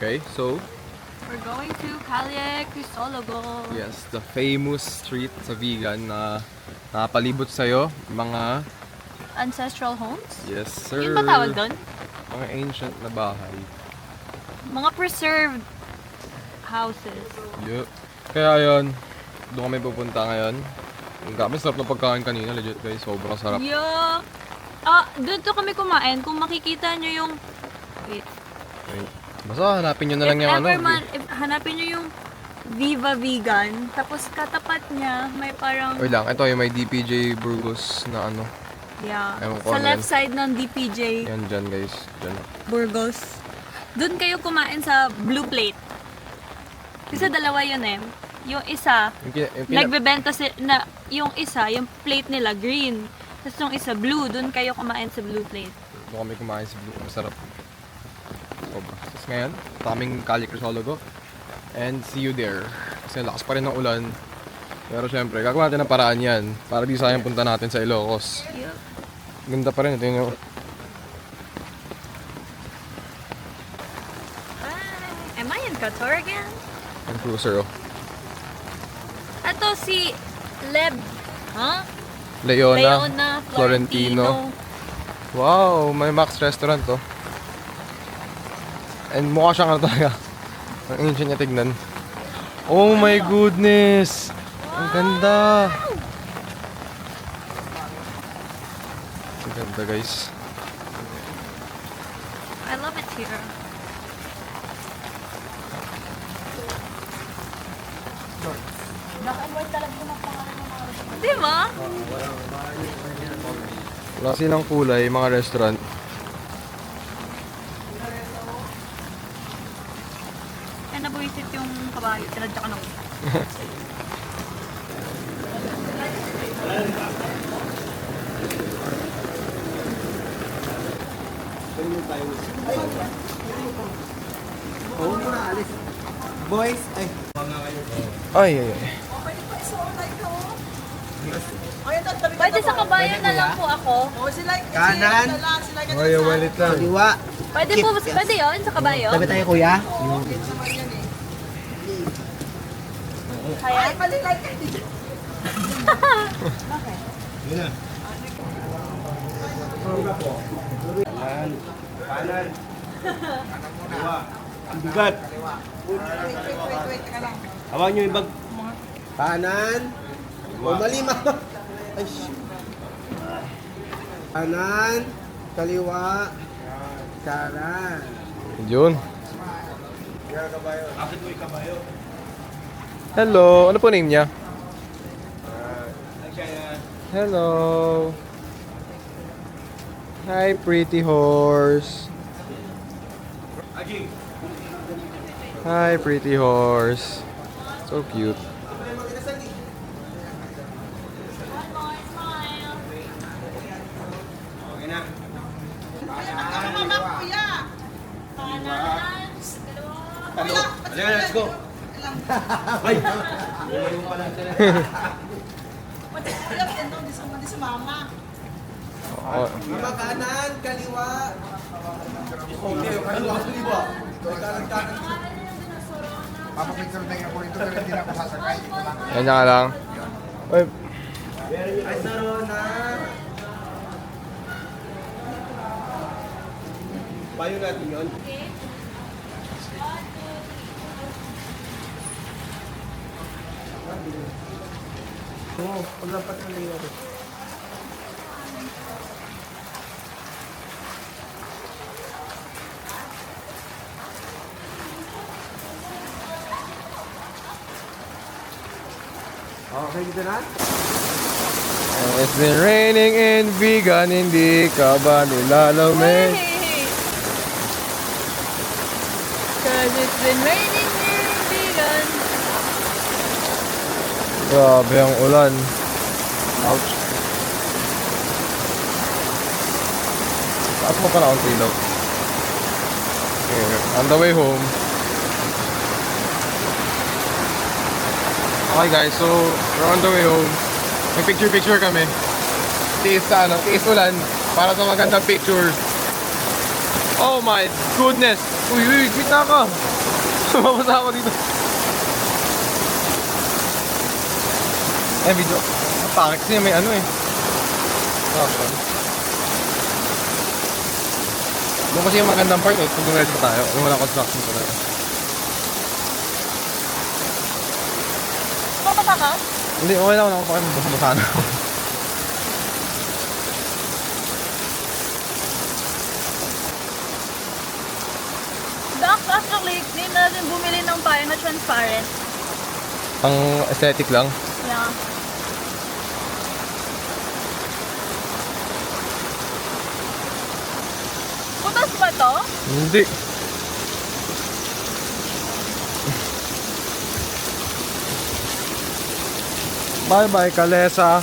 Okay, so We're going to Calle Crisologo. yes, the famous street sa vegan na nakapalibot sa'yo, mga Ancestral homes? yes sir, Yun ba tawag doon? mga ancient na bahay. Mga preserved houses. Yup. Kaya yun, doon kami pupunta ngayon. Ang dami sarap na pagkain kanina, legit guys, sobrang sarap. Yeah. Doon to kami kumain. Kung makikita nyo yung... Wait. Wait. Basta hanapin nyo na lang yung ano. If hanapin nyo yung Viva Vegan, tapos katapat niya, may parang... Wait lang, ito yung may DPJ Burgos na ano. Yeah. Ewan ko Sa ano left yan. side ng DPJ Yan dyan guys, dyan. Burgos. Doon kayo kumain sa blue plate. Kasi dalawa yun eh. Yung isa, nagbebenta na yung isa, yung plate nila green. Tapos yung isa blue, doon kayo kumain sa blue plate. Doon kami kumain sa blue, masarap. Sobra. Tapos ngayon, taming Calle Crisologo. And see you there. Kasi lakas pa rin ng ulan. Pero syempre, gagawa natin ng paraan yan. Para di sayang punta natin sa Ilocos. Yup. Ganda pa rin. Ito yung... Am I in Qatar again? yung cruiser oh. Ito si Leb. Huh? Leona Florentino. Wow, may Max restaurant to. And mukha siyang ano talaga. Ang ancient niya tignan. Oh my goodness! Ang ganda! Ang ganda guys. I love it here. Di ba? Wala silang kulay, mga restaurant. Kaya nabuisit yung kabayo. Tinadya ka nung. Oo, muna alis. Boys, ay. Ay, ay, ay. Pwede sa kabayo na lang po ako. Kanan. Ay, walit lang. Kaliwa. Pwede po, pwede yun sa kabayo? Tabi tayo, kuya. Kaya? Kanan. Kanan. Kaliwa. Ang bigat. Hawakan nyo yung bag. Kanan. O, mali ma. Ay, shit. Kanan. Kaliwa. Kanan. Yun. Hello, ano po name niya? Hello. Hi, pretty horse. Hi, pretty horse. So cute. Okay na. Talo. Halika, let's go. Ay! Lumayo pa lang sila. Mama, kanan, kaliwa. Okay, kaliwa, kaliwa. Kanan, kanan. Papapicture tayo ako ito pero hindi na ako sasakay. Ito lang. Ganyan ka lang. Uy, Ay, saro na. Payo natin yun. Oo, paglapat na lang yun. Okay, dito na? it's been raining in vegan, hindi ka ba nilalamig? Cause it's been raining here in Vegan. Grabe ang ulan. Ouch. Taas mo pala ang ilaw. Okay, on the way home. Okay guys, so we're on the way home. May picture kami. Tiis ulan para sa magandang picture. Oh my goodness! Uy, kita ka! Mabasa ako dito. Eh, video. Ang pangit kasi may ano eh. Caption. Doon kasi yung magandang part eh. Kung dumiretso pa tayo. Yung walang construction pa tayo. Papasa ka? Hindi, okay lang ako. Pakit basa na ako. Actually, need natin bumili ng payo na transparent. Ang aesthetic lang. Yeah. Butas ba to? Hindi. Bye-bye, Kalesa.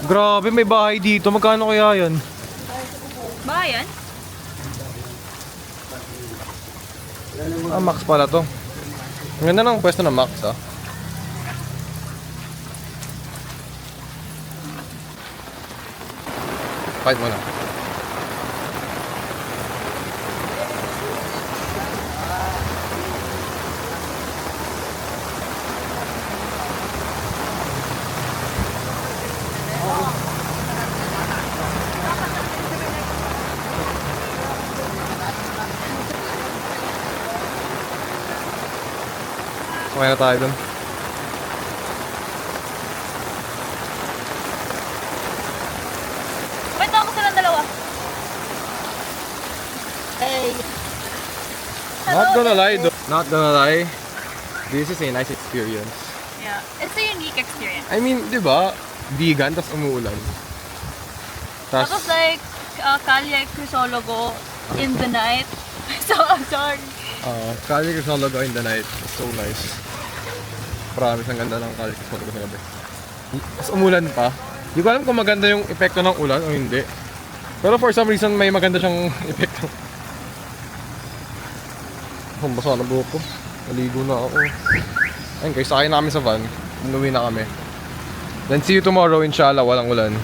Grabe, may bahay dito. Magkano kaya yan? Bayan? Ah, Max pala to. Ang ganda ng pwesto ng Max, ah. Fight mo na. Okay na tayo dun. Wait, ako silang dalawa. Hey. Not gonna lie though. Not gonna lie. This is a nice experience. Yeah. It's a unique experience. I mean, di ba? Vegan, tas umuulan. Tas, Tapos like, Kalye Crisologo in the night. So, I'm sorry. Cali Crisologo in the night. It's so nice. Promise, ang ganda ng Cali Crisologo sa gabi. Tas umulan pa. Hindi ko alam kung maganda yung epekto ng ulan o hindi. Pero for some reason, may maganda siyang epekto. Ang basa na buhok ko. Naligo na ako. Ayun guys, sakay na kami sa van. Umuwi na kami. Then see you tomorrow, inshallah, walang ulan.